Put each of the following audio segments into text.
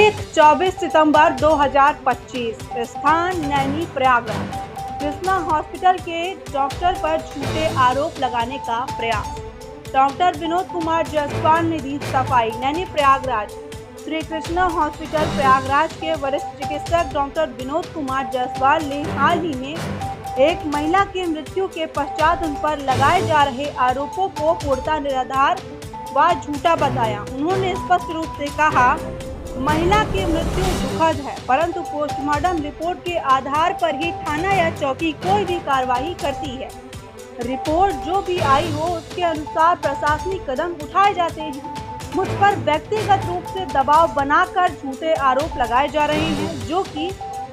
तारीख 24 सितंबर 2025, स्थान नैनी प्रयागराज। कृष्णा हॉस्पिटल के डॉक्टर पर झूठे आरोप लगाने का प्रयास। डॉक्टर विनोद कुमार जायसवाल ने दी सफाई। नैनी प्रयागराज। श्री कृष्णा हॉस्पिटल प्रयागराज के वरिष्ठ चिकित्सक डॉक्टर विनोद कुमार जायसवाल ने हाल ही में एक महिला की मृत्यु के पश्चात उन पर लगाए जा रहे आरोपों को पूर्णतः निराधार व झूठा बताया। उन्होंने स्पष्ट रूप से कहा, महिला की मृत्यु दुखद है, परंतु पोस्टमार्टम रिपोर्ट के आधार पर ही थाना या चौकी कोई भी कार्रवाई करती है। रिपोर्ट जो भी आई हो उसके अनुसार प्रशासनिक कदम उठाए जाते हैं। मुझ पर व्यक्तिगत रूप से दबाव बनाकर झूठे आरोप लगाए जा रहे हैं, जो कि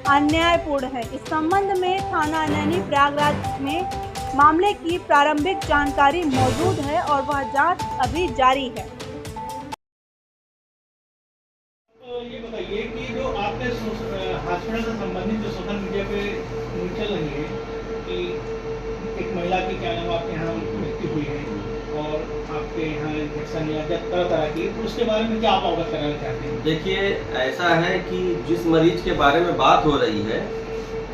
अन्यायपूर्ण है। इस संबंध में थाना नैनी प्रयागराज में मामले की प्रारंभिक जानकारी मौजूद है और वह जांच अभी जारी है। तो ये बताइए कि जो आपके हॉस्पिटल से संबंधित जो सोशल मीडिया पे चल रही है कि एक महिला की क्या नाम आपके यहाँ मृत्यु हुई है और आपके यहाँ इन्फेक्शन या तरह तरह की, तो उसके बारे में क्या आप अवगत कराना चाहते हैं? देखिए, ऐसा है कि जिस मरीज के बारे में बात हो रही है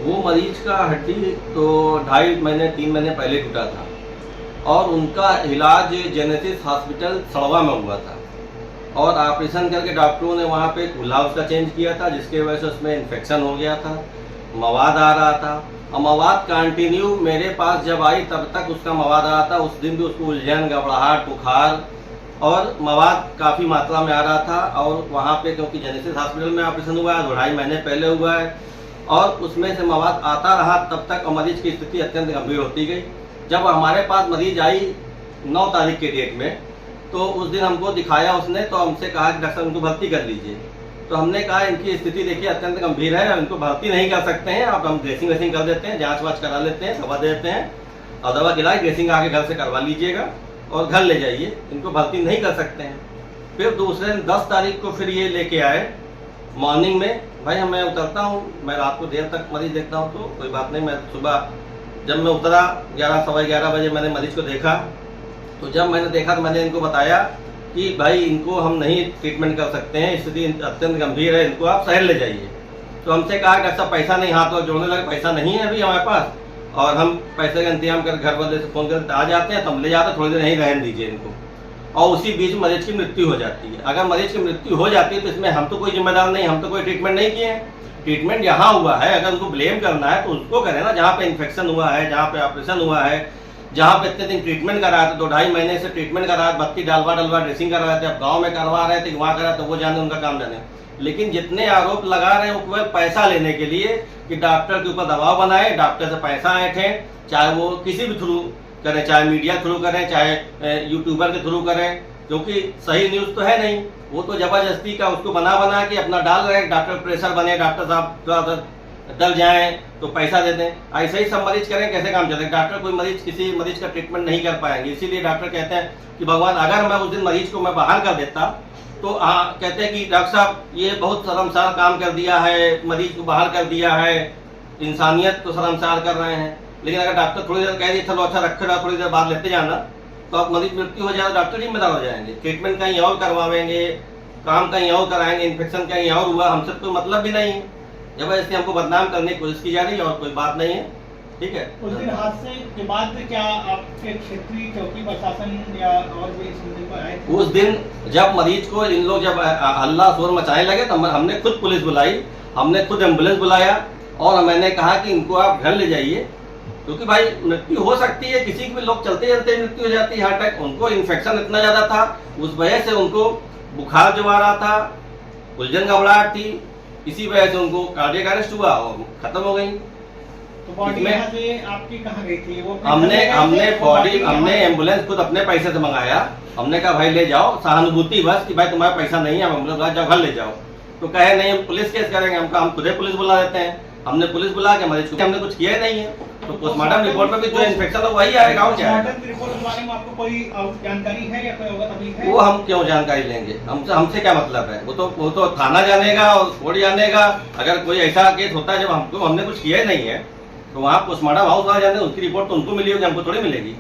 वो मरीज का हड्डी तो 2.5 महीने 3 महीने पहले टूटा था और उनका इलाज जेनेसिस हॉस्पिटल सड़वा में हुआ था और ऑपरेशन करके डॉक्टरों ने वहाँ पे खुला उसका चेंज किया था, जिसके वजह से उसमें इन्फेक्शन हो गया था, मवाद आ रहा था और मवाद कंटिन्यू मेरे पास जब आई तब तक उसका मवाद आ रहा था। उस दिन भी उसको उलझन, घबराहट, बुखार और मवाद काफ़ी मात्रा में आ रहा था। और वहाँ पे क्योंकि जेनेसिस हॉस्पिटल में ऑपरेशन हुआ है, 2.5 महीने पहले हुआ है और उसमें से मवाद आता रहा तब तक मरीज की स्थिति अत्यंत गंभीर होती गई। जब हमारे पास मरीज आई 9 तारीख के डेट में, तो उस दिन हमको दिखाया उसने, तो हमसे कहा कि डॉक्टर उनको भर्ती कर लीजिए। तो हमने कहा इनकी स्थिति देखिए अत्यंत गंभीर है, इनको भर्ती नहीं कर सकते हैं, आप हम ड्रेसिंग वेसिंग कर देते हैं, जांच वाँच करा लेते हैं, दवा देते हैं और दवा खिलाई, ड्रेसिंग आके घर से करवा लीजिएगा और घर ले जाइए, इनको भर्ती नहीं कर सकते हैं। फिर दूसरे दिन 10 तारीख को फिर ये लेके आए मॉर्निंग में, भाई मैं उतरता हूँ, मैं रात को देर तक मरीज देखता हूँ तो कोई बात नहीं, मैं सुबह जब मैं उतरा 11 सवा 11 बजे मैंने मरीज को देखा। तो जब मैंने देखा तो मैंने इनको बताया कि भाई इनको हम नहीं ट्रीटमेंट कर सकते हैं, स्थिति अत्यंत गंभीर है, इनको आप शहर ले जाइए। तो हमसे कहा डॉक्टर साहब पैसा नहीं, हाथ और जोड़ने लगे, पैसा नहीं है अभी हमारे पास और हम पैसे का इंतजाम कर घर वाले से फोन करके आ जाते हैं तो हम ले जाते हैं, थोड़ी देर यहीं रहने दीजिए इनको। और उसी बीच मरीज की मृत्यु हो जाती है। अगर मरीज की मृत्यु हो जाती है तो इसमें हम तो कोई जिम्मेदार नहीं, हम तो कोई ट्रीटमेंट नहीं किए हैं। ट्रीटमेंट यहाँ हुआ है, अगर उनको ब्लेम करना है तो उसको करें ना, जहाँ पे इन्फेक्शन हुआ है, जहाँ पे ऑपरेशन हुआ है, जहाँ पे इतने दिन ट्रीटमेंट करा रहे थे, 2.5 महीने से ट्रीटमेंट करा रहे, बत्ती डलवा ड्रेसिंग करा रहे थे, अब गाँव में करवा रहे थे, वहाँ करा तो वो जाने, उनका काम जाने। लेकिन जितने आरोप लगा रहे हैं वो केवल पैसा लेने के लिए कि डॉक्टर के ऊपर दबाव बनाए, डॉक्टर से पैसा ऐंठे, चाहे वो किसी भी थ्रू करें, चाहे मीडिया थ्रू करें, चाहे यूट्यूबर के थ्रू करें, क्योंकि सही न्यूज़ तो है नहीं, वो तो जबरदस्ती का उसको बना के अपना डाल रहे हैं। डॉक्टर प्रेशर बने, डॉक्टर साहब थोड़ा डर जाएं तो पैसा दे दें, ऐसे ही सब मरीज करें, कैसे काम चलेगा? डॉक्टर कोई मरीज किसी मरीज का ट्रीटमेंट नहीं कर पाएंगे। इसीलिए डॉक्टर कहते हैं कि भगवान अगर मैं उस दिन मरीज को मैं बाहर कर देता तो कहते हैं कि डॉक्टर साहब ये बहुत शर्मसार काम कर दिया है, मरीज को बाहर कर दिया है, इंसानियत को शर्मसार कर रहे हैं। लेकिन अगर डॉक्टर थोड़ी देर कह दिए चलो अच्छा रखे रहा, थोड़ी देर बाद लेते जाना, तो अब मरीज मृत्यु हो जाए, डॉक्टर जिम्मेदार हो जाएंगे, ट्रीटमेंट कहीं और करवाएंगे, काम कहीं और कराएंगे, इन्फेक्शन कहीं और हुआ, हमसे कोई मतलब भी नहीं है। जबरदस्ती हमको बदनाम करने की कोशिश की जा रही है और कोई बात नहीं है, ठीक है। उस दिन हादसे के बाद क्या आपके क्षेत्रीय चौकी प्रशासन या और भी इस मुद्दे पर आए थे? उस दिन जब मरीज को इन लोग जब हल्ला शोर मचाने लगे तो हमने खुद पुलिस बुलाई, हमने खुद एम्बुलेंस बुलाया और मैंने कहा कि इनको आप घर ले जाइए, क्योंकि भाई मृत्यु हो सकती है, किसी की भी लोग चलते चलते मृत्यु हो जाती है, हार्ट अटैक। उनको इन्फेक्शन इतना ज्यादा था, उस वजह से उनको बुखार जो आ रहा था, उलझन घबराहट थी, इसी वजह से उनको कार्डियक अरेस्ट हुआ और खत्म हो गई। तो बॉडी यहाँ से आपकी कहाँ गई थी? वो हमने एम्बुलेंस खुद अपने पैसे से मंगाया। हमने कहा भाई ले जाओ, सहानुभूति बस कि भाई तुम्हारा पैसा नहीं है, एम्बुलेंस जाओ घर ले जाओ। तो कहे नहीं हम पुलिस केस करेंगे, हम खुद ही पुलिस बुला देते हैं। हमने पुलिस बुला के मरीज को हमने कुछ किया ही नहीं है, तो पोस्टमार्टम रिपोर्ट में भी जो इन्फेक्शन है वही आएगा। और क्या रिपोर्ट के बारे में आपको कोई जानकारी है या कोई अवगत अभी है? वो हम क्यों जानकारी लेंगे, हमसे क्या मतलब है? वो तो थाना जानेगा और कोर्ट जानेगा। अगर कोई ऐसा केस होता है जब हमने कुछ किया ही नहीं है तो वहाँ पोस्टमार्टम हाउस वाले जाने, उसकी रिपोर्ट तो उनको मिली होगी, हमको थोड़ी मिलेगी।